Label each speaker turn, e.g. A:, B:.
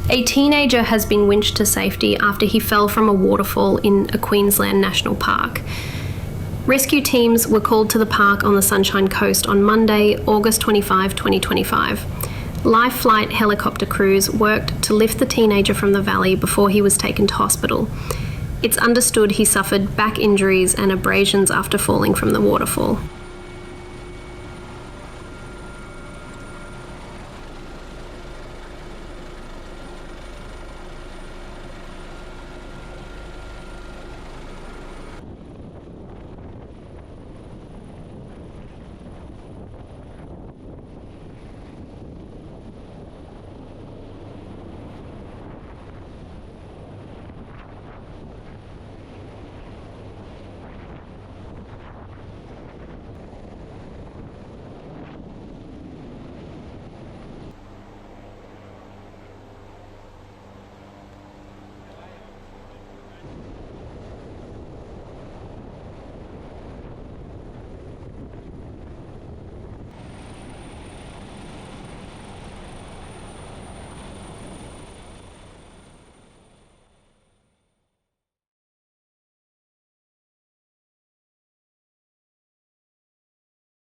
A: A teenager has been winched to safety after he fell from a waterfall in a Queensland national park. Rescue teams were called to the park on the Sunshine Coast on Monday, August 25, 2025. Life flight helicopter crews worked to lift the teenager from the valley before he was taken to hospital. It's understood he suffered back injuries and abrasions after falling from the waterfall.